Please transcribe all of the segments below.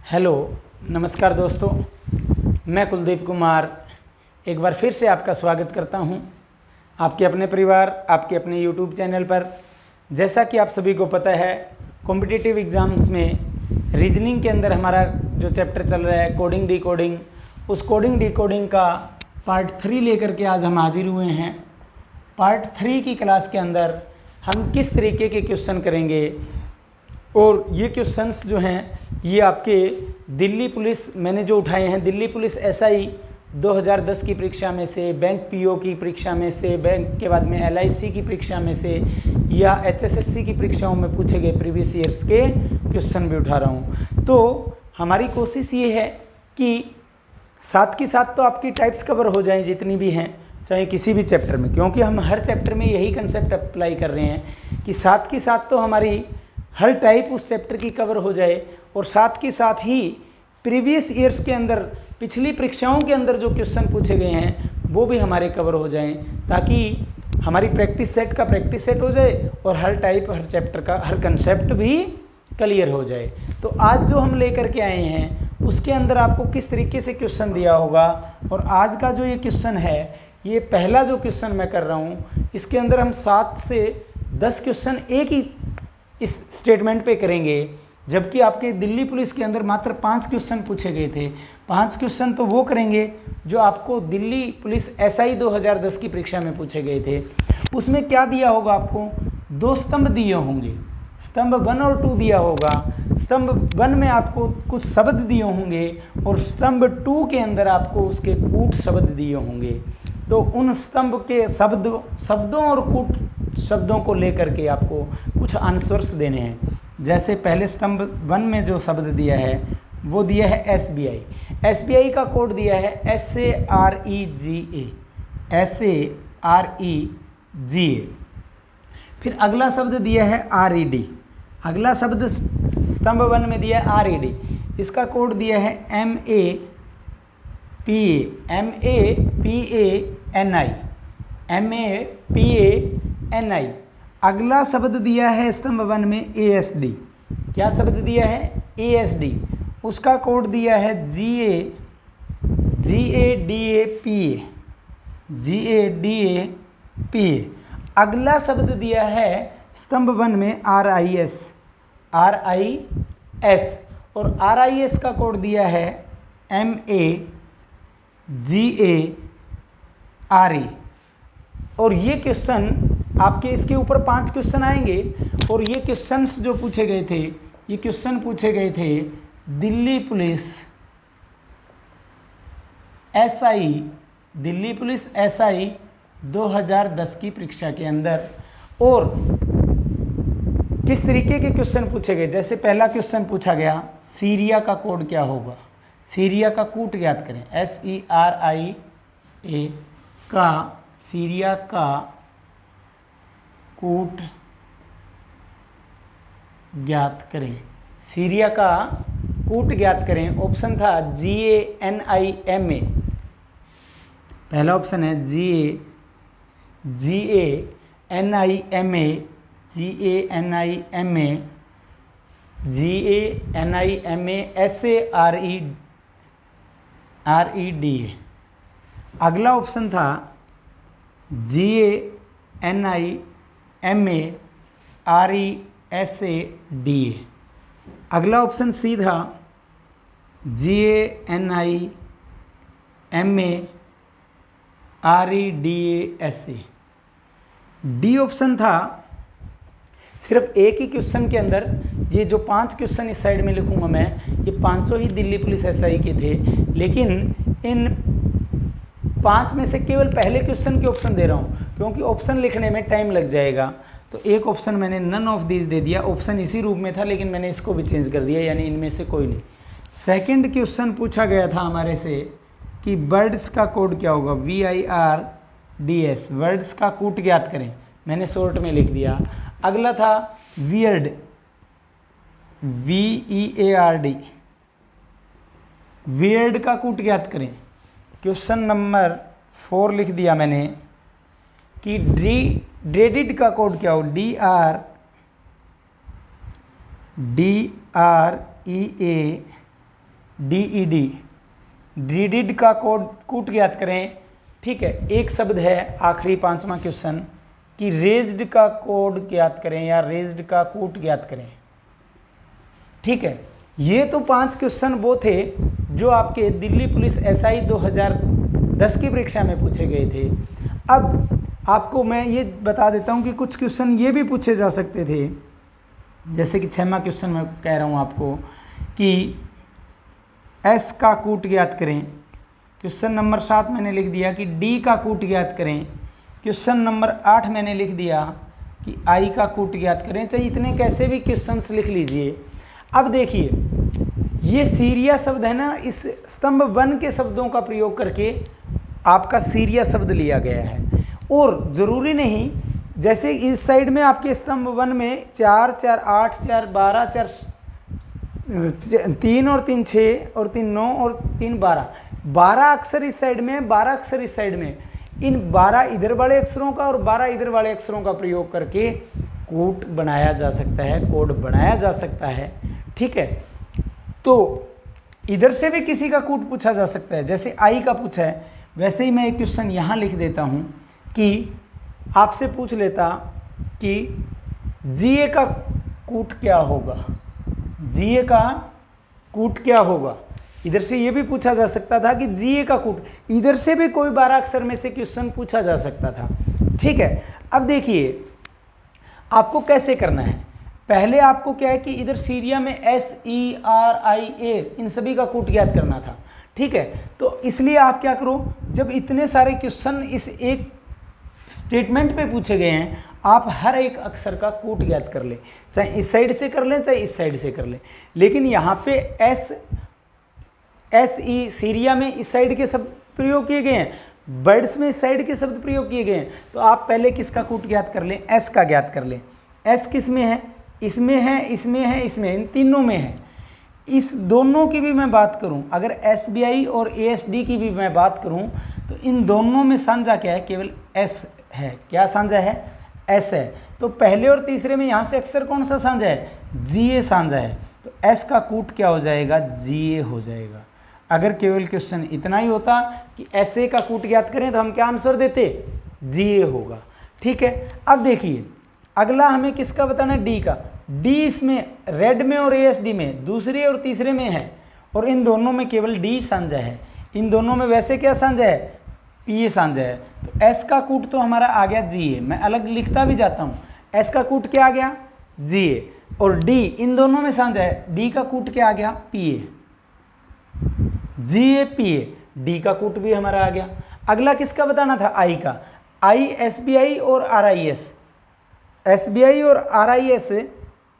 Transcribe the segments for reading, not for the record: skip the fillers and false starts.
Hello, नमस्कार दोस्तों। मैं कुलदीप कुमार एक बार फिर से आपका स्वागत करता हूं आपके अपने परिवार, आपके अपने यूट्यूब चैनल पर। जैसा कि आप सभी को पता है, कॉम्पिटिटिव एग्ज़ाम्स में रीजनिंग के अंदर हमारा जो चैप्टर चल रहा है कोडिंग डिकोडिंग, उस कोडिंग डिकोडिंग का पार्ट 3 लेकर के आज हम हाजिर हुए हैं। पार्ट 3 की क्लास के अंदर हम किस तरीके के क्वेश्चन करेंगे, और ये क्वेश्चंस जो हैं ये आपके दिल्ली पुलिस, मैंने जो उठाए हैं दिल्ली पुलिस एसआई 2010 की परीक्षा में से, बैंक पीओ की परीक्षा में से, बैंक के बाद में एलआईसी की परीक्षा में से, या एचएसएससी की परीक्षाओं में पूछे गए प्रीवियस ईयर्स के क्वेश्चन भी उठा रहा हूँ। तो हमारी कोशिश ये है कि साथ के साथ तो आपकी टाइप्स कवर हो जाएं जितनी भी हैं, चाहे किसी भी चैप्टर में, क्योंकि हम हर चैप्टर में यही कंसेप्ट अप्लाई कर रहे हैं कि साथ के साथ तो हमारी हर टाइप उस चैप्टर की कवर हो जाए, और साथ के साथ ही प्रीवियस ईयर्स के अंदर, पिछली परीक्षाओं के अंदर जो क्वेश्चन पूछे गए हैं वो भी हमारे कवर हो जाएं, ताकि हमारी प्रैक्टिस सेट का प्रैक्टिस सेट हो जाए और हर टाइप, हर चैप्टर का हर कंसेप्ट भी क्लियर हो जाए। तो आज जो हम लेकर के आए हैं उसके अंदर आपको किस तरीके से क्वेश्चन दिया होगा, और आज का जो ये क्वेश्चन है, ये पहला जो क्वेश्चन मैं कर रहा हूँ, इसके अंदर हम 7 से 10 क्वेश्चन एक ही इस स्टेटमेंट पे करेंगे, जबकि आपके दिल्ली पुलिस के अंदर मात्र 5 क्वेश्चन पूछे गए थे। 5 क्वेश्चन तो वो करेंगे जो आपको दिल्ली पुलिस एसआई 2010 की परीक्षा में पूछे गए थे। उसमें क्या दिया होगा, आपको 2 स्तंभ दिए होंगे, स्तंभ 1 और 2 दिया होगा। स्तंभ 1 में आपको कुछ शब्द दिए होंगे और स्तंभ 2 के अंदर आपको उसके कूट शब्द दिए होंगे। तो उन स्तंभ के शब्दों और कूट शब्दों को लेकर के आपको कुछ आंसर्स देने हैं। जैसे पहले स्तंभ 1 में जो शब्द दिया है वो दिया है एसबीआई। एसबीआई का कोड दिया है SAREGA। फिर अगला शब्द दिया है RED। अगला शब्द स्तंभ 1 में दिया है RED, इसका कोड दिया है MAPANI। अगला शब्द दिया है स्तंभ 1 में ASD। क्या शब्द दिया है? ASD। उसका कोड दिया है GADAPA। अगला शब्द दिया है स्तंभ 1 में RIS। और RIS का कोड दिया है MAGARE। और ये क्वेश्चन आपके, इसके ऊपर 5 क्वेश्चन आएंगे, और ये क्वेश्चंस जो पूछे गए थे, ये क्वेश्चन पूछे गए थे दिल्ली पुलिस एसआई 2010 की परीक्षा के अंदर। और किस तरीके के क्वेश्चन पूछे गए, जैसे पहला क्वेश्चन पूछा गया सीरिया का कोड क्या होगा, सीरिया का कूट ज्ञात करें। SERIA का, सीरिया का कूट ज्ञात करें। सीरिया का कूट ज्ञात करें। ऑप्शन था GANIMA। पहला ऑप्शन है GANIMA SARED। अगला ऑप्शन था GANIMA RESADA। अगला ऑप्शन सी था GANIMA REDASA। डी ऑप्शन था, सिर्फ एक ही क्वेश्चन के अंदर, ये जो 5 क्वेश्चन इस साइड में लिखूंगा मैं, ये पांचों ही दिल्ली पुलिस एसआई के थे, लेकिन इन 5 में से केवल पहले क्वेश्चन के ऑप्शन दे रहा हूँ, क्योंकि ऑप्शन लिखने में टाइम लग जाएगा। तो एक ऑप्शन मैंने नन ऑफ दीज दे दिया। ऑप्शन इसी रूप में था, लेकिन मैंने इसको भी चेंज कर दिया, यानी इनमें से कोई नहीं। सेकंड क्वेश्चन पूछा गया था हमारे से कि बर्ड्स का कोड क्या होगा, VIRDS, वर्ड्स का कूट ज्ञात करें। मैंने शॉर्ट में लिख दिया। अगला था वियर्ड, VEARD, वियर्ड का कूट ज्ञात करें। क्वेश्चन नंबर 4 लिख दिया मैंने कि ड्रेडिड का कोड क्या हो, DREAD, DED, DED का कूट ज्ञात करें। ठीक है, एक शब्द है आखिरी 5वां क्वेश्चन कि रेज्ड का कोड ज्ञात करें या रेज्ड का कूट ज्ञात करें। ठीक है, ये तो 5 क्वेश्चन वो थे जो आपके दिल्ली पुलिस SI 2010 की परीक्षा में पूछे गए थे। अब आपको मैं ये बता देता हूँ कि कुछ क्वेश्चन ये भी पूछे जा सकते थे, जैसे कि 6वां क्वेश्चन मैं कह रहा हूँ आपको कि S का कूट ज्ञात करें। क्वेश्चन नंबर 7 मैंने लिख दिया कि D का कूट ज्ञात करें। क्वेश्चन नंबर 8 मैंने लिख दिया कि I का कूट ज्ञात करें। चाहिए इतने कैसे भी क्वेश्चंस लिख लीजिए। अब देखिए, ये सीरिया शब्द है ना, इस स्तंभ 1 के शब्दों का प्रयोग करके आपका सीरिया शब्द लिया गया है। और ज़रूरी नहीं, जैसे इस साइड में आपके स्तंभ 1 में 4 4 8 4 12 4 3 और 3 6 और 3 9 और 3 12 अक्षर इस साइड में, 12 अक्षर इस साइड में। इन 12 इधर वाले अक्षरों का और 12 इधर वाले अक्षरों का प्रयोग करके कूट बनाया जा सकता है, कोड बनाया जा सकता है। ठीक है, तो इधर से भी किसी का कूट पूछा जा सकता है, जैसे आई का पूछा है। वैसे ही मैं एक क्वेश्चन यहाँ लिख देता हूँ कि आपसे पूछ लेता कि GA का कूट क्या होगा, GA का कूट क्या होगा। इधर से ये भी पूछा जा सकता था कि GA का कूट, इधर से भी कोई 12 अक्षर में से क्वेश्चन पूछा जा सकता था। ठीक है, अब देखिए आपको कैसे करना है। पहले आपको क्या है कि इधर सीरिया में SERIA इन सभी का कूट ज्ञात करना था। ठीक है, तो इसलिए आप क्या करो, जब इतने सारे क्वेश्चन इस एक स्टेटमेंट पे पूछे गए हैं, आप हर एक अक्षर का कूट ज्ञात कर लें, चाहे इस साइड से कर लें चाहे इस साइड से कर लें। लेकिन यहाँ पे SE सीरिया में इस साइड के शब्द प्रयोग किए गए हैं, बर्ड्स में इस साइड के शब्द प्रयोग किए गए हैं। तो आप पहले किसका कूट ज्ञात कर लें, S का ज्ञात कर लें। S किस में है, इसमें है, इसमें है, इसमें, इन तीनों में है। इस दोनों की भी मैं बात करूं, अगर SBI और ASD की भी मैं बात करूं, तो इन दोनों में साझा क्या है, केवल S है। क्या साझा है, S है। तो पहले और तीसरे में यहाँ से अक्षर कौन सा साझा है, GA साझा है। तो S का कूट क्या हो जाएगा, GA हो जाएगा। अगर केवल क्वेश्चन इतना ही होता कि SA का कूट ज्ञात करें तो हम क्या आंसर देते, GA होगा। ठीक है, अब देखिए अगला हमें किसका बताना है, D का। D इसमें रेड में और ASD में दूसरे और तीसरे में है, और इन दोनों में केवल D साझा है। इन दोनों में वैसे क्या साझा है, PA साझा है। तो S का कूट तो हमारा आ गया GA, मैं अलग लिखता भी जाता हूँ। S का कूट क्या आ गया, GA, और D इन दोनों में साझा है। D का कूट क्या आ गया, PA, GA PA, D का कूट भी हमारा आ गया। अगला किसका बताना था, I का। I SBI और RIS, SBI और RIS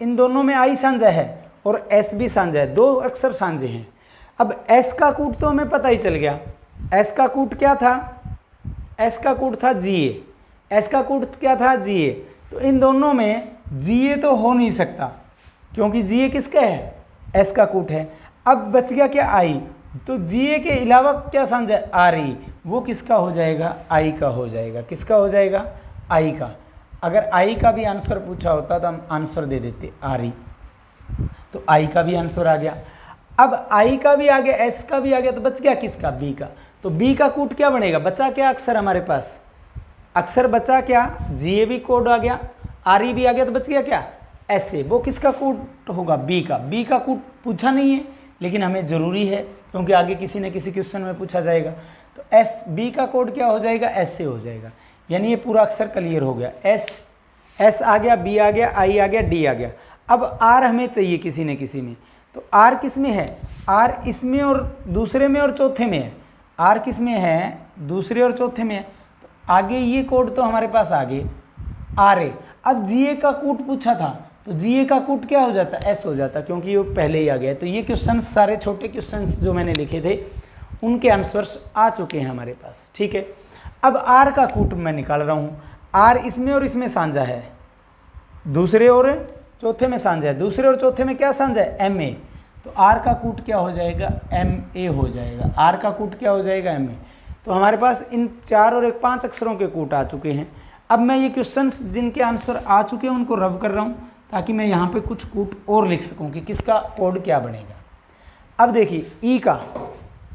इन दोनों में I साझा है और S भी साझा है, 2 अक्षर साझे हैं। अब S का कूट तो हमें पता ही चल गया। S का कूट क्या था, S का कूट था GA, S का कूट क्या था, GA। तो इन दोनों में GA तो हो नहीं सकता, क्योंकि GA किसका है, S का कूट है। अब बच गया क्या, I। तो GA के अलावा क्या साझा है, RE, वो किसका हो जाएगा, I का हो जाएगा। किसका हो जाएगा, I का। अगर I का भी आंसर पूछा होता तो हम आंसर दे देते RE, तो I का भी आंसर आ गया। अब I का भी आ गया, S का भी आ गया, तो बच गया किसका, B का। तो B का कूट क्या बनेगा, बचा क्या अक्षर हमारे पास, अक्षर बचा क्या, GA भी कोड आ गया, RE भी आ गया, तो बच गया क्या, SA। वो किसका कूट होगा, B का। B का कूट पूछा नहीं है, लेकिन हमें ज़रूरी है क्योंकि आगे किसी न किसी क्वेश्चन में पूछा जाएगा। तो B का कोड क्या हो जाएगा, SA हो जाएगा। यानी ये पूरा अक्षर क्लियर हो गया। S आ गया, B आ गया, I आ गया, D आ गया। अब R हमें चाहिए किसी न किसी में, तो R किस में है, R इसमें और दूसरे में और चौथे में है। R किस में है, दूसरे और चौथे में है। तो आगे ये कोड तो हमारे पास आगे RA। अब GA का कूट पूछा था, तो GA का कूट क्या हो जाता, S हो जाता, क्योंकि ये पहले ही आ गया। तो ये क्वेश्चन सारे छोटे क्वेश्चंस जो मैंने लिखे थे उनके आंसर्स आ चुके हैं हमारे पास। ठीक है, अब R का कूट मैं निकाल रहा हूँ। R इसमें और इसमें साझा है, दूसरे और चौथे में साझा है। दूसरे और चौथे में क्या साझा है, MA। तो R का कूट क्या हो जाएगा, MA हो जाएगा। R का कूट क्या हो जाएगा, MA। तो हमारे पास इन 4 और 5 अक्षरों के कूट आ चुके हैं। अब मैं ये क्वेश्चंस जिनके आंसर आ चुके हैं उनको रब कर रहा हूँ, ताकि मैं यहाँ पे कुछ कूट और लिख सकूँ कि किसका कोड क्या बनेगा। अब देखिए ई का,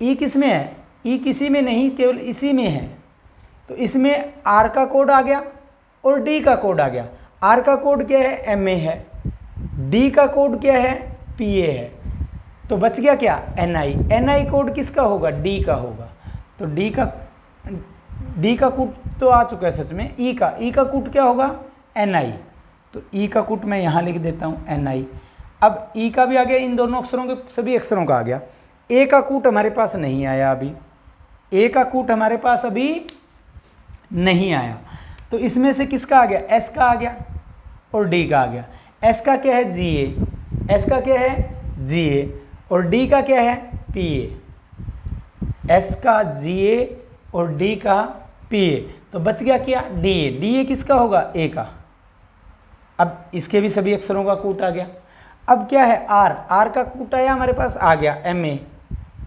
ई किस में है, ई किसी में नहीं, केवल इसी में है। तो इसमें आर का कोड आ गया और डी का कोड आ गया। आर का कोड क्या है, एम ए है। डी का कोड क्या है, पी ए है। तो बच गया क्या, एन आई। एन आई कोड किसका होगा, डी का होगा। तो डी का कूट तो आ चुका है सच में। ई का कूट क्या होगा, एन आई। तो ई का कूट मैं यहाँ लिख देता हूँ, एन आई। अब ई का भी आ गया, इन दोनों अक्षरों के सभी अक्षरों का आ गया। ए का कूट हमारे पास नहीं आया अभी, ए का कूट हमारे पास अभी नहीं आया। तो इसमें से किसका आ गया, एस का आ गया और डी का आ गया। एस का क्या है, जी ए। एस का क्या है, जी ए। और डी का क्या है, पी ए। एस का जी ए और डी का पी ए। तो बच गया क्या, डी ए। डी ए किसका होगा, ए का। अब इसके भी सभी अक्षरों का कूट आ गया। अब क्या है, आर। आर का कूट आया हमारे पास, आ गया एम ए।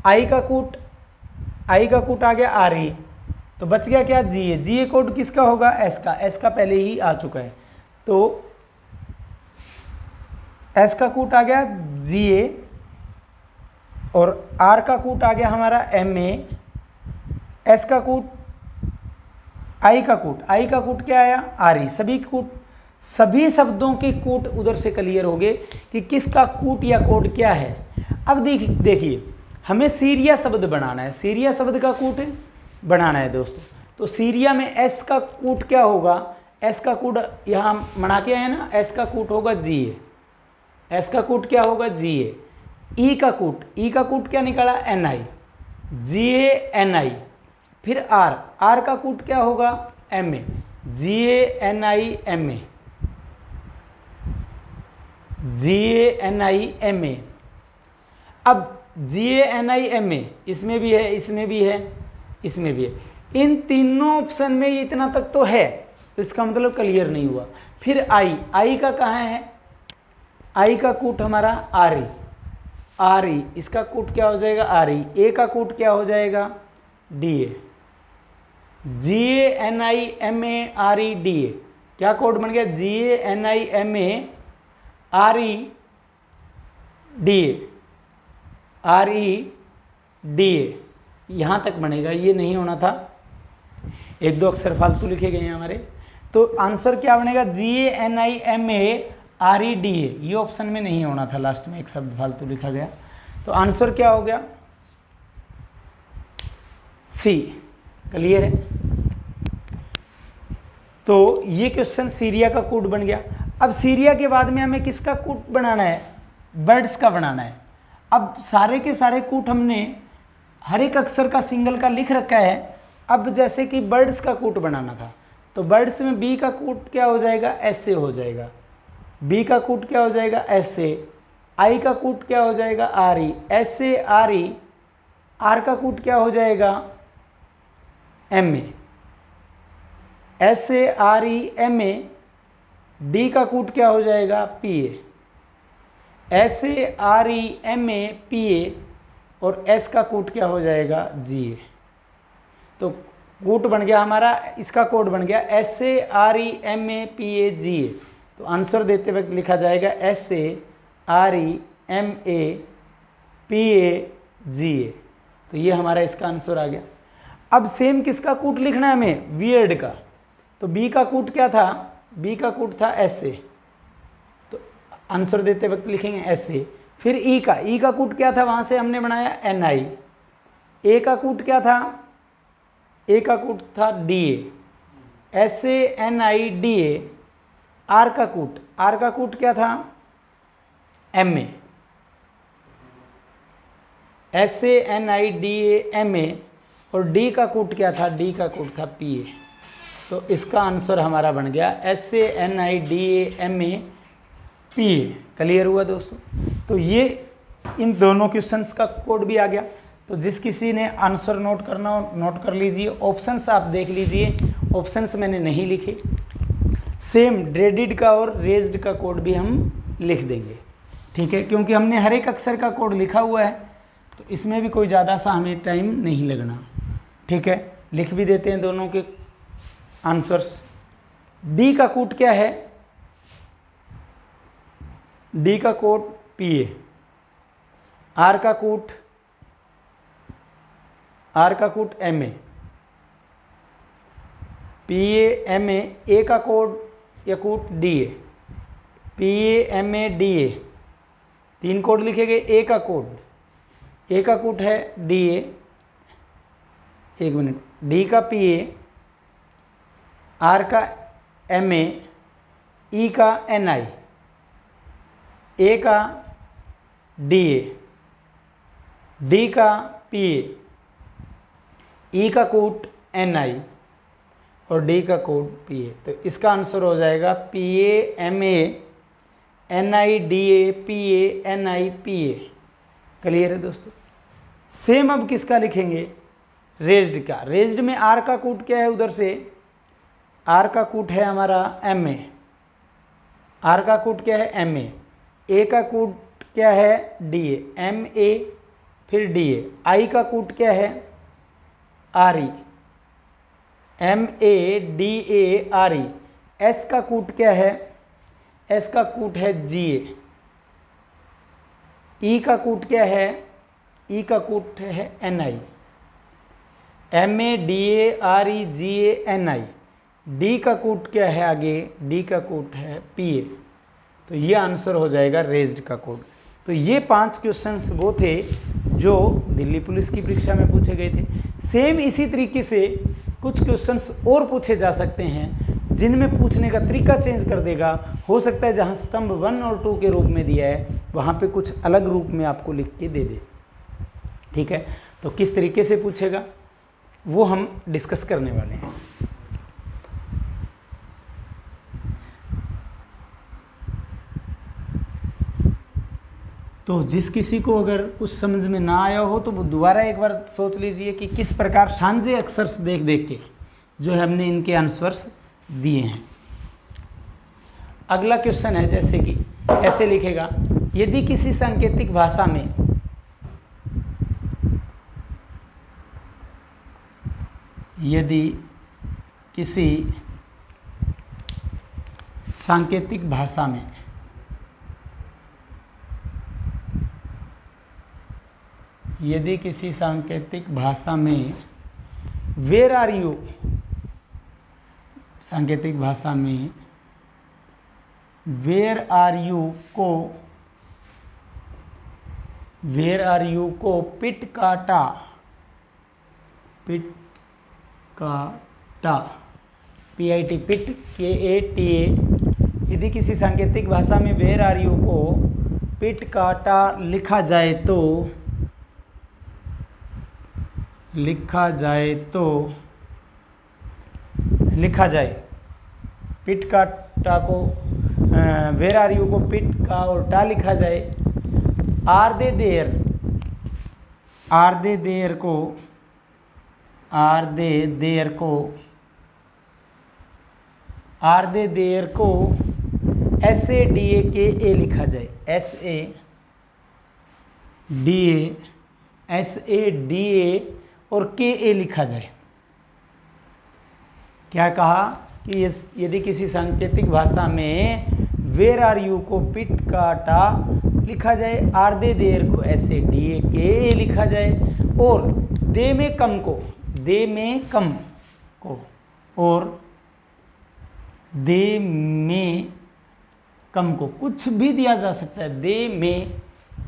आई का कूट आ गया, आर ई। तो बच गया क्या, जी ए। जी ए कोड किसका होगा, एस का। एस का पहले ही आ चुका है। तो एस का कूट आ गया, जी ए। और आर का कूट आ गया हमारा, एम ए। एस का कूट, आई का कूट क्या आया, आर ई। सभी शब्दों के कूट उधर से क्लियर हो गए कि किसका कूट या कोड क्या है। अब देखिए हमें सीरिया शब्द बनाना है, सीरिया शब्द का कूट बनाना है दोस्तों। तो सीरिया में एस का कूट क्या होगा, एस का कूट यहाँ बना के आए ना, एस का कूट होगा जी ए। एस का कूट क्या होगा, जी ए। ई का कूट क्या निकाला, N I. Ji A N आई। फिर आर का कूट क्या होगा, M A. G A N I M A. G A N I M A. अब G A N I M ए इसमें भी है, इसमें भी है, इसमें भी है। इन तीनों ऑप्शन में इतना तक तो है, तो इसका मतलब क्लियर नहीं हुआ। फिर आई का कहाँ है, आई का कूट हमारा आर ई। इसका कूट क्या हो जाएगा, आर ई। ए का कूट क्या हो जाएगा, D A. G A N I M A R E D A. क्या कोड बन गया, G A N I M A R E D A. R E D A यहाँ तक बनेगा, ये नहीं होना था, एक दो अक्षर फालतू लिखे गए हैं हमारे। तो आंसर क्या बनेगा, G A N I M A R E D A. ये ऑप्शन में नहीं होना था, लास्ट में एक शब्द फालतू लिखा गया। तो आंसर क्या हो गया, सी। क्लियर है। तो ये क्वेश्चन सीरिया का कोड बन गया। अब सीरिया के बाद में हमें किसका कूट बनाना है, बर्ड्स का बनाना है। अब सारे के सारे कूट हमने हर एक अक्षर का सिंगल का लिख रखा है। अब जैसे कि बर्ड्स का कूट बनाना था, तो बर्ड्स में बी का कूट क्या हो जाएगा, एस ए हो जाएगा। बी का कूट क्या हो जाएगा, एस ए। आई का कूट क्या हो जाएगा, R E. S A R E. R का कूट क्या हो जाएगा, M A. S A R E M A. D का कूट क्या हो जाएगा, P A. S A R E M A P A. और एस का कूट क्या हो जाएगा, जी ए। तो कूट बन गया हमारा, इसका कोड बन गया S A R E M A P A G A. तो आंसर देते वक्त लिखा जाएगा S A R E M A P A G A. तो ये हमारा इसका आंसर आ गया। अब सेम किसका कूट लिखना है हमें, वियर्ड का। तो बी का कूट क्या था, बी का कूट था एस ए। तो आंसर देते वक्त लिखेंगे एस ए। फिर ई का कूट क्या था, वहाँ से हमने बनाया एन आई। ए का कूट क्या था, ए का कूट था D A. S A N I D A. R का कूट क्या था, M A. S A N I D A M A. और डी का कूट क्या था, डी का कूट था पी ए। तो इसका आंसर हमारा बन गया S A N I D A M A P A. Clear हुआ दोस्तों। तो ये इन दोनों क्वेश्चंस का कोड भी आ गया। तो जिस किसी ने आंसर नोट करना हो नोट कर लीजिए। ऑप्शंस आप देख लीजिए, ऑप्शंस मैंने नहीं लिखे। सेम ड्रेडिड का और रेज्ड का कोड भी हम लिख देंगे, ठीक है, क्योंकि हमने हर एक अक्षर का कोड लिखा हुआ है। तो इसमें भी कोई ज़्यादा सा हमें टाइम नहीं लगना, ठीक है। लिख भी देते हैं दोनों के आंसर्स। डी का कूट क्या है, डी का कोड पी ए। आर का कूट M A, P A M A का कोड या कूट D A, P A M A D A, 3 code लिखे गए। ए का कूट है डी ए, 1 मिनट, डी का पी ए, आर का एम ए, ई का एन आई, ए का डी ए, डी का पी ए, ई का कूट एन आई और डी का कोड पी ए। तो इसका आंसर हो जाएगा P A M A N I D A P A N I P A. Clear है दोस्तों। सेम अब किसका लिखेंगे, रेज्ड का। रेज्ड में आर का कूट क्या है, उधर से आर का कूट है हमारा एम ए, आर का कूट क्या है एम ए का कूट क्या है डी ए, एम ए फिर डी ए, आई का कूट क्या है R E, M A D A R E, S का कूट क्या है, एस का कूट है जी ए, ई का कूट क्या है, ई का कूट है N I, M A D A R E G A N I, D का कूट क्या है आगे, डी का कूट है पी ए। तो ये आंसर हो जाएगा रेज्ड का कोड। तो ये 5 क्वेश्चंस वो थे जो दिल्ली पुलिस की परीक्षा में पूछे गए थे। सेम इसी तरीके से कुछ क्वेश्चंस और पूछे जा सकते हैं जिनमें पूछने का तरीका चेंज कर देगा। हो सकता है जहां स्तंभ 1 और 2 के रूप में दिया है वहां पे कुछ अलग रूप में आपको लिख के दे दे। ठीक है, तो किस तरीके से पूछेगा वो हम डिस्कस करने वाले हैं। तो जिस किसी को अगर कुछ समझ में ना आया हो तो वो दोबारा एक बार सोच लीजिए कि किस प्रकार सांझे अक्षर्स देख देख के जो है हमने इनके आंसर्स दिए हैं। अगला क्वेश्चन है जैसे कि कैसे लिखेगा, यदि किसी सांकेतिक भाषा में यदि किसी सांकेतिक भाषा में वेयर आर यू, सांकेतिक भाषा में वेयर आर यू को पिट काटा PIT पिट KATA, यदि किसी सांकेतिक भाषा में वेयर आर यू को पिट काटा लिखा जाए पिट का टा को वेर आर यू को पिट का और टा लिखा जाए, आर दे देयर को SADA लिखा जाए, SADA और KA लिखा जाए। क्या कहा कि यदि किसी सांकेतिक भाषा में वेर आर यू को पिट का टा लिखा जाए, आर दे देर को SADA KA लिखा जाए और दे में कम को और दे में कम को कुछ भी दिया जा सकता है, दे में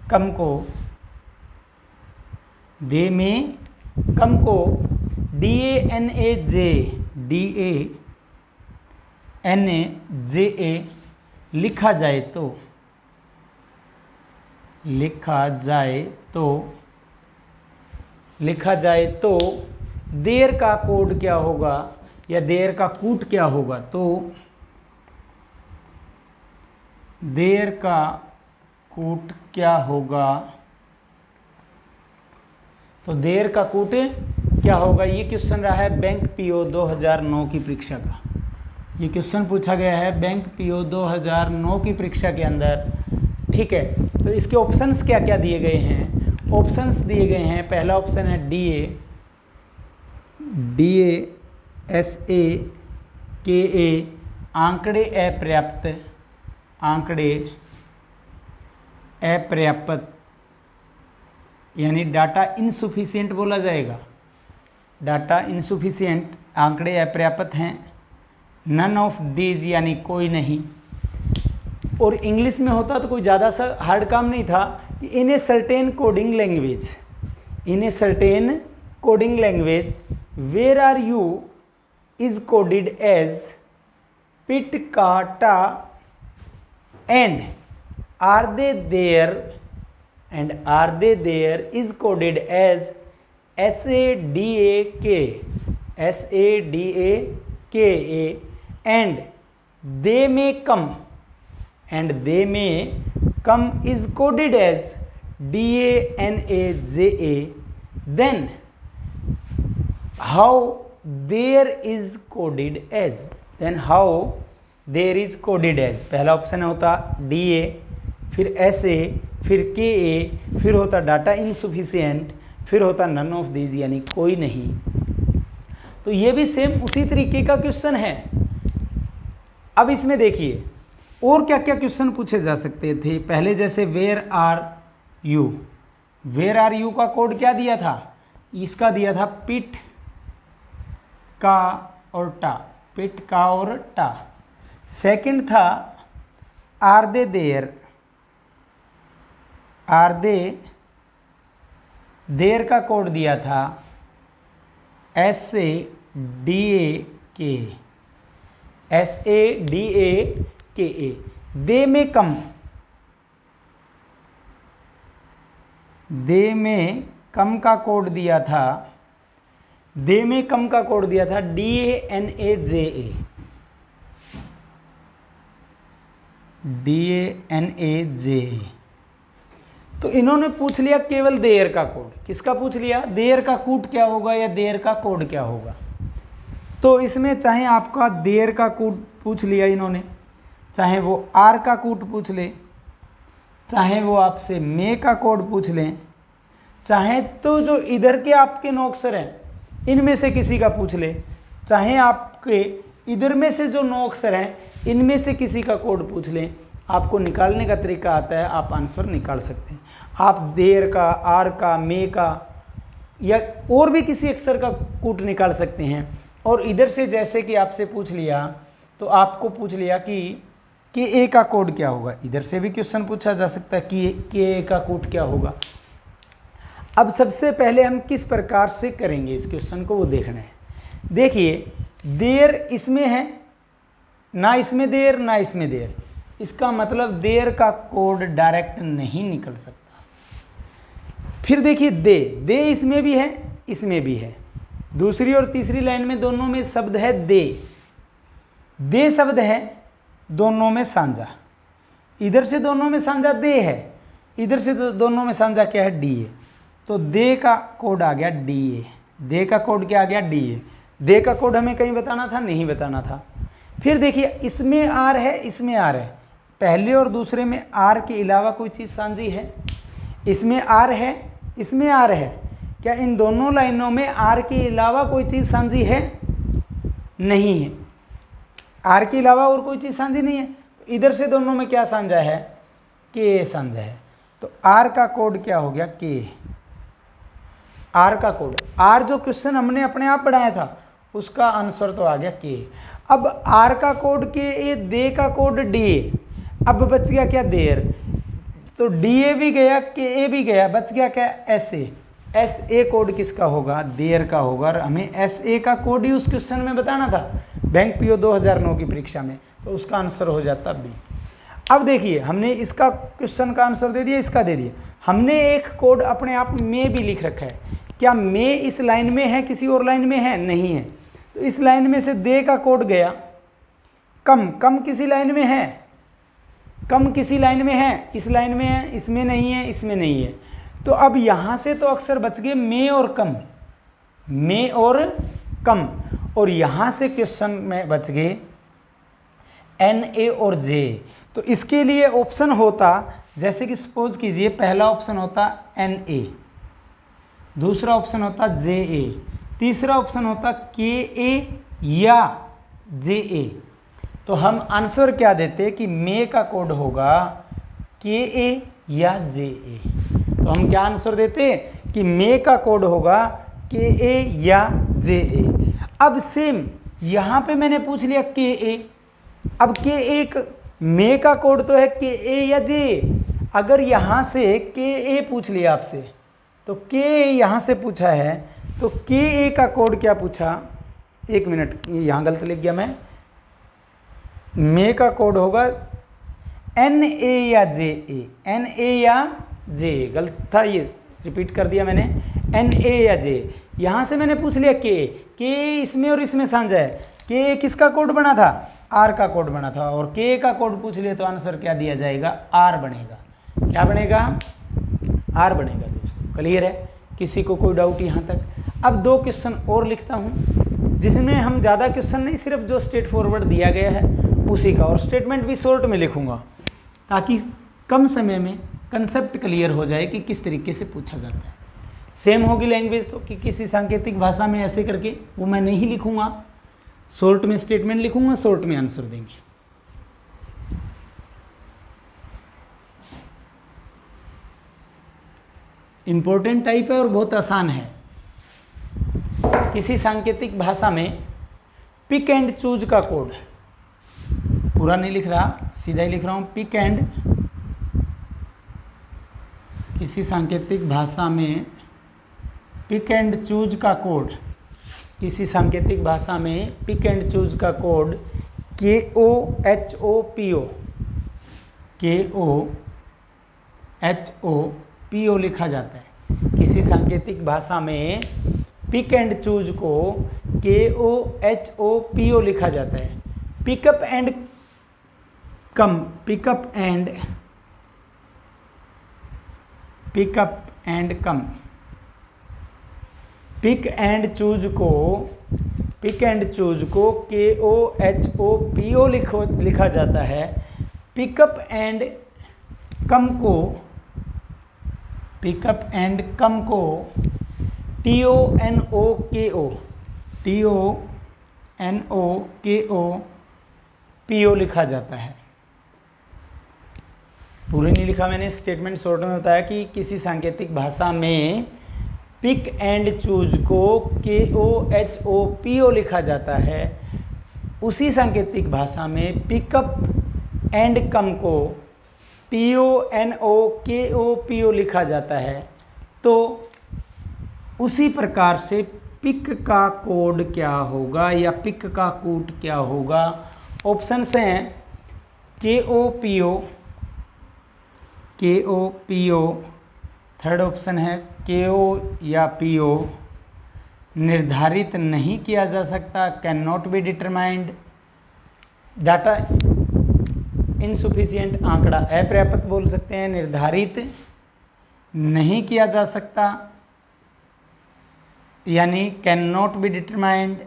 कम को DANAJA लिखा जाए तो देर का कोड क्या होगा या देर का कूट क्या होगा, तो देर का कूट क्या होगा, तो देर का कूट क्या होगा। ये क्वेश्चन रहा है बैंक PO 2009 की परीक्षा का। ये क्वेश्चन पूछा गया है बैंक PO 2009 की परीक्षा के अंदर। ठीक है, तो इसके ऑप्शंस क्या क्या दिए गए हैं, ऑप्शंस दिए गए हैं। पहला ऑप्शन है DASAKA आंकड़े अपर्याप्त यानी डाटा इनसुफिशियंट बोला जाएगा। डाटा इनसुफिशियंट, आंकड़े अपर्याप्त हैं। नन ऑफ दीज यानी कोई नहीं। और इंग्लिश में होता तो कोई ज़्यादा सा हार्ड काम नहीं था कि in a certain coding language, in a certain coding language where are you is coded as पिट का टा and are they there is coded as SADAK and they may come is coded as DANAJA, then how there is coded as, पहला option होता DA, फिर SA, फिर KA, फिर होता data insufficient, फिर होता नन ऑफ दीज यानी कोई नहीं। तो ये भी सेम उसी तरीके का क्वेश्चन है। अब इसमें देखिए और क्या क्या क्वेश्चन पूछे जा सकते थे। पहले जैसे वेयर आर यू का कोड क्या दिया था, इसका दिया था पिट का और टा, पिट का और टा। सेकंड था आर दे देयर का कोड दिया था SADAKA। दे में कम का कोड दिया था, DANAJA। तो इन्होंने पूछ लिया केवल देयर का कोड। किसका पूछ लिया, देयर का कूट क्या होगा या देयर का कोड क्या होगा। तो इसमें चाहे आपका देयर का कूट पूछ लिया इन्होंने, चाहे वो आर का कूट पूछ ले, चाहे वो आपसे मे का कोड पूछ लें, चाहे तो जो इधर के आपके नौ अक्षर हैं इनमें से किसी का पूछ ले, चाहे आपके इधर में से जो नौ अक्षर हैं इनमें से किसी का कोड पूछ लें, आपको निकालने का तरीका आता है, आप आंसर निकाल सकते हैं। आप देयर का, आर का, मे का या और भी किसी अक्षर का कूट निकाल सकते हैं। और इधर से जैसे कि आपसे पूछ लिया तो आपको पूछ लिया कि ए का कोड क्या होगा, इधर से भी क्वेश्चन पूछा जा सकता है कि ए का कूट क्या होगा। अब सबसे पहले हम किस प्रकार से करेंगे इस क्वेश्चन को वो देखना है। देखिए देयर इसमें है, ना इसमें देयर ना इसमें देयर, इसका मतलब देयर का कोड डायरेक्ट नहीं निकल सकता। फिर देखिए दे इसमें भी है इसमें भी है, दूसरी और तीसरी लाइन में दोनों में शब्द है दे शब्द है दोनों में साझा, इधर से दोनों में साझा दे है, इधर से दोनों में साझा क्या है DA। तो दे का कोड आ गया DA, दे का कोड क्या आ गया DA। दे का कोड हमें कहीं बताना था, नहीं बताना था। फिर देखिए इसमें आर है इसमें आर है, पहले और दूसरे में आर के अलावा कोई चीज़ साझी है, इसमें आर है इसमें आर है, क्या इन दोनों लाइनों में आर के अलावा कोई चीज़ साझी है, नहीं है, आर के अलावा और कोई चीज़ साझी नहीं है। तो इधर से दोनों में क्या साझा है, के साझा है। तो आर का कोड क्या हो गया के, आर का कोड, आर जो क्वेश्चन हमने अपने आप बढ़ाया था उसका आंसर तो आ गया के। अब आर का कोड के, ये दे का कोड DA, अब बच गया क्या देयर, तो DA भी गया के भी गया, बच गया क्या SA कोड किसका होगा, देयर का होगा। और हमें SA का कोड ही उस क्वेश्चन में बताना था बैंक PO 2009 की परीक्षा में, तो उसका आंसर हो जाता B। अब देखिए हमने इसका क्वेश्चन का आंसर दे दिया, इसका दे दिया, हमने एक कोड अपने आप में भी लिख रखा है। क्या मे इस लाइन में है, किसी और लाइन में है, नहीं है। तो इस लाइन में से दे का कोड गया, कम किसी लाइन में है, कम किसी लाइन में है, इस लाइन में है, इसमें नहीं है, इसमें नहीं है। तो अब यहाँ से तो अक्षर बच गए मे और कम, और यहाँ से क्वेश्चन में बच गए NA और J। तो इसके लिए ऑप्शन होता, जैसे कि सपोज कीजिए पहला ऑप्शन होता NA, दूसरा ऑप्शन होता JA, तीसरा ऑप्शन होता KA या JA। तो हम आंसर क्या देते कि मे का कोड होगा KA या JA। तो हम क्या आंसर देते कि मे का कोड होगा KA या JA। अब सेम यहाँ पे मैंने पूछ लिया KA, अब KA मे का कोड तो है KA या JA। अगर यहाँ से KA पूछ लिया आपसे, तो KA यहाँ से पूछा है, तो KA का कोड क्या पूछा, एक मिनट यहाँ गलत लिख गया मैं, मे का कोड होगा NA या JA, NA या JA, गलत था ये, रिपीट कर दिया मैंने, NA या JA। यहाँ से मैंने पूछ लिया KA इसमें और इसमें साझा है, KA किसका कोड बना था, R का कोड बना था, और KA का कोड पूछ लिया तो आंसर क्या दिया जाएगा, R बनेगा। क्या बनेगा, R बनेगा दोस्तों। क्लियर है, किसी को कोई डाउट यहाँ तक। अब 2 क्वेश्चन और लिखता हूँ जिसमें हम ज़्यादा क्वेश्चन नहीं, सिर्फ जो स्ट्रेट फॉरवर्ड दिया गया है उसी का, और स्टेटमेंट भी शॉर्ट में लिखूंगा ताकि कम समय में कंसेप्ट क्लियर हो जाए कि किस तरीके से पूछा जाता है। सेम होगी लैंग्वेज तो, कि किसी सांकेतिक भाषा में ऐसे करके वो मैं नहीं लिखूंगा, शॉर्ट में स्टेटमेंट लिखूंगा, शॉर्ट में आंसर देंगे। इंपॉर्टेंट टाइप है और बहुत आसान है। किसी सांकेतिक भाषा में पिक एंड चूज का कोड, पूरा नहीं लिख रहा, सीधा ही लिख रहा हूँ, पिक एंड, किसी सांकेतिक भाषा में पिक एंड चूज का कोड, किसी सांकेतिक भाषा में पिक एंड चूज का कोड KOHOPO लिखा जाता है। किसी सांकेतिक भाषा में पिक एंड चूज को KOHOPO लिखा जाता है। Pick up and come, pick up and come, pick and choose को KOHOPO लिखा जाता है। पिकअप एंड कम को TONOKO लिखा जाता है। पूरे नहीं लिखा मैंने, स्टेटमेंट शॉर्ट में बताया कि किसी सांकेतिक भाषा में पिक एंड चूज को KOHOPO लिखा जाता है, उसी सांकेतिक भाषा में पिकअप एंड कम को TONOKOPO लिखा जाता है। तो उसी प्रकार से पिक का कोड क्या होगा या पिक का कूट क्या होगा। ऑप्शंस हैं KOPO, थर्ड ऑप्शन है KO या PO, निर्धारित नहीं किया जा सकता, can not be determined, data insufficient, आंकड़ा अपर्याप्त बोल सकते हैं, निर्धारित नहीं किया जा सकता यानी can not be determined,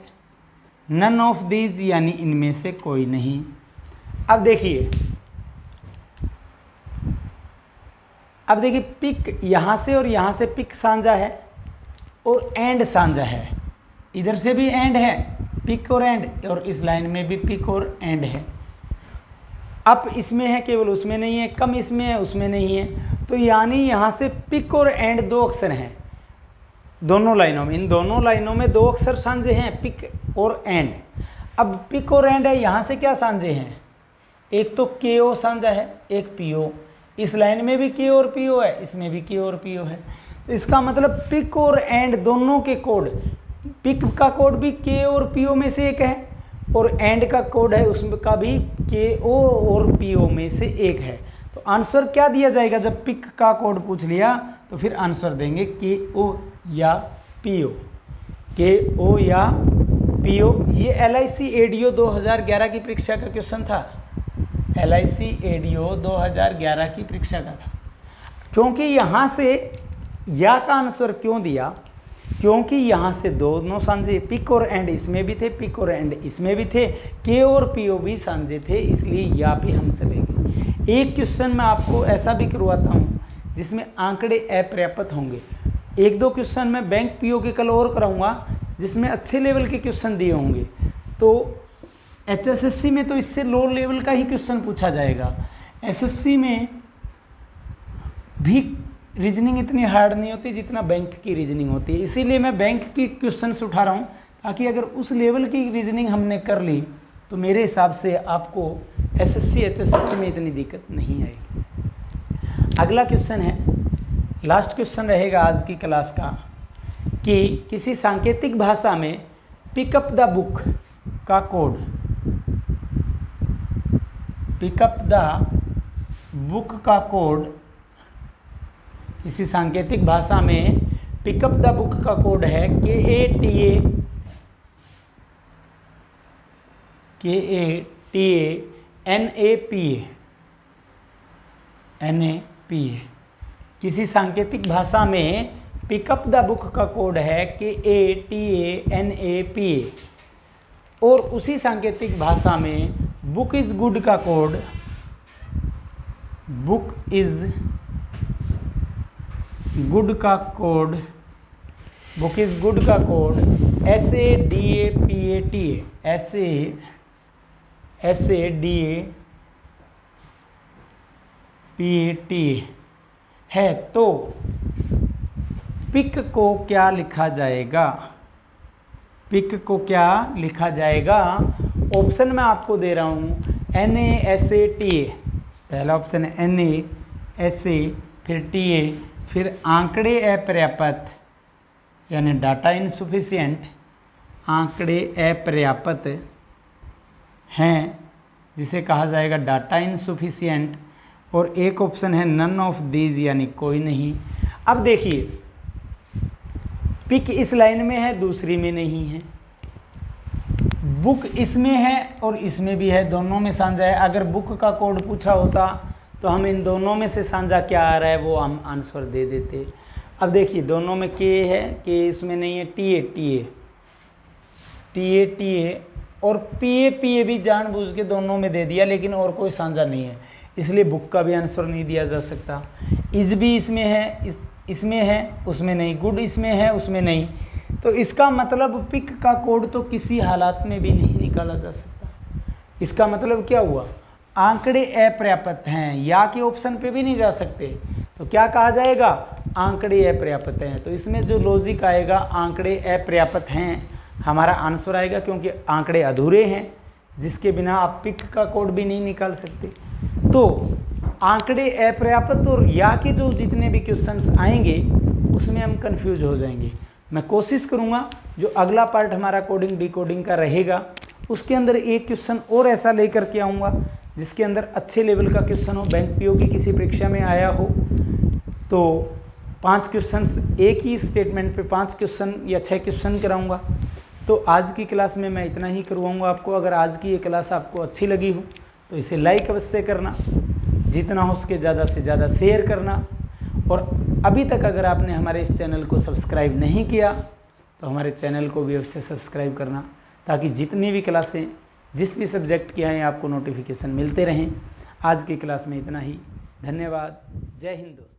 none of these यानी इनमें से कोई नहीं। अब देखिए पिक यहाँ से और यहाँ से पिक साझा है और एंड साझा है, इधर से भी एंड है, पिक और एंड, और इस लाइन में भी पिक और एंड है। अप इसमें है केवल, उसमें नहीं है, कम इसमें है उसमें नहीं है, तो यानी यहाँ से पिक और एंड 2 अक्षर हैं दोनों लाइनों में। इन दोनों लाइनों में 2 अक्षर साझे हैं, पिक और एंड। अब पिक और एंड है, यहाँ से क्या साझे हैं, एक तो KO साझा है, एक PO, इस लाइन में भी K और PO है, इसमें भी K और PO है। तो इसका मतलब पिक और एंड दोनों के कोड, पिक का कोड भी K और PO में से एक है और एंड का कोड है उसका भी KO और PO में से एक है। तो आंसर क्या दिया जाएगा, जब पिक का कोड पूछ लिया तो फिर आंसर देंगे KO या PO, KO या PO। ये LIC ADO 2011 की परीक्षा का क्वेश्चन था, LIC ADO 2011 की परीक्षा का था। क्योंकि यहाँ से या का आंसर क्यों दिया, क्योंकि यहाँ से दोनों साझे, पिक और एंड इसमें भी थे, पिक और एंड इसमें भी थे, K और PO भी साझे थे, इसलिए या पे हम चलेंगे। एक क्वेश्चन मैं आपको ऐसा भी करवाता हूँ जिसमें आंकड़े अपर्याप्त होंगे। 1-2 क्वेश्चन मैं बैंक PO के कल और कराऊंगा जिसमें अच्छे लेवल के क्वेश्चन दिए होंगे। तो HSSC में तो इससे लो लेवल का ही क्वेश्चन पूछा जाएगा, SSC में भी रीजनिंग इतनी हार्ड नहीं होती जितना बैंक की रीजनिंग होती है, इसीलिए मैं बैंक की क्वेश्चंस उठा रहा हूँ, ताकि अगर उस लेवल की रीजनिंग हमने कर ली तो मेरे हिसाब से आपको एसएससी एचएसएससी में इतनी दिक्कत नहीं आएगी। अगला क्वेश्चन है, लास्ट क्वेश्चन रहेगा आज की क्लास का, कि किसी सांकेतिक भाषा में पिकअप द बुक का कोड, पिकअप द बुक का कोड, किसी सांकेतिक भाषा में पिकअप द बुक का कोड है NAPA। किसी सांकेतिक भाषा में पिकअप द बुक का कोड है NAPA, और उसी सांकेतिक भाषा में बुक इज गुड का कोड, बुक इज गुड का कोड, बुक इज गुड का कोड SADAPATA है। तो पिक को क्या लिखा जाएगा, पिक को क्या लिखा जाएगा? ऑप्शन मैं आपको दे रहा हूँ NASATA, पहला ऑप्शन है NASA, फिर TA, फिर आंकड़े अपर्याप्त यानी डाटा इनसफिशिएंट, आंकड़े अपर्याप्त हैं जिसे कहा जाएगा डाटा इनसफिशिएंट, और एक ऑप्शन है नन ऑफ दीज यानी कोई नहीं। अब देखिए, पिक इस लाइन में है, दूसरी में नहीं है, बुक इसमें है और इसमें भी है, दोनों में साझा है। अगर बुक का कोड पूछा होता तो हम इन दोनों में से साझा क्या आ रहा है वो हम आंसर दे देते। अब देखिए, दोनों में के है, के इसमें नहीं है, TA और PA भी जानबूझ के दोनों में दे दिया, लेकिन और कोई साझा नहीं है, इसलिए बुक का भी आंसर नहीं दिया जा सकता। इज भी इसमें है, इसमें है, उसमें नहीं, गुड इसमें है, उसमें नहीं, तो इसका मतलब पिक का कोड तो किसी हालात में भी नहीं निकाला जा सकता। इसका मतलब क्या हुआ? आंकड़े अपर्याप्त हैं, या के ऑप्शन पे भी नहीं जा सकते, तो क्या कहा जाएगा? आंकड़े अपर्याप्त हैं। तो इसमें जो लॉजिक आएगा, आंकड़े अपर्याप्त हैं हमारा आंसर आएगा, क्योंकि आंकड़े अधूरे हैं जिसके बिना आप पिक का कोड भी नहीं निकाल सकते। तो आंकड़े अपर्याप्त और या के जो जितने भी क्वेश्चंस आएंगे उसमें हम कंफ्यूज हो जाएंगे। मैं कोशिश करूंगा जो अगला पार्ट हमारा कोडिंग डिकोडिंग का रहेगा उसके अंदर एक क्वेश्चन और ऐसा लेकर के आऊँगा जिसके अंदर अच्छे लेवल का क्वेश्चन हो, बैंक पीओ की किसी परीक्षा में आया हो। तो 5 क्वेश्चंस एक ही स्टेटमेंट पे 5 क्वेश्चन या 6 क्वेश्चन कराऊंगा। तो आज की क्लास में मैं इतना ही करवाऊंगा आपको। अगर आज की ये क्लास आपको अच्छी लगी हो तो इसे लाइक अवश्य करना, जितना हो उसके ज़्यादा से ज़्यादा शेयर करना, और अभी तक अगर आपने हमारे इस चैनल को सब्सक्राइब नहीं किया तो हमारे चैनल को भी अवश्य सब्सक्राइब करना, ताकि जितनी भी क्लासें जिस भी सब्जेक्ट की आएँ आपको नोटिफिकेशन मिलते रहें। आज की क्लास में इतना ही। धन्यवाद। जय हिंद दोस्तों।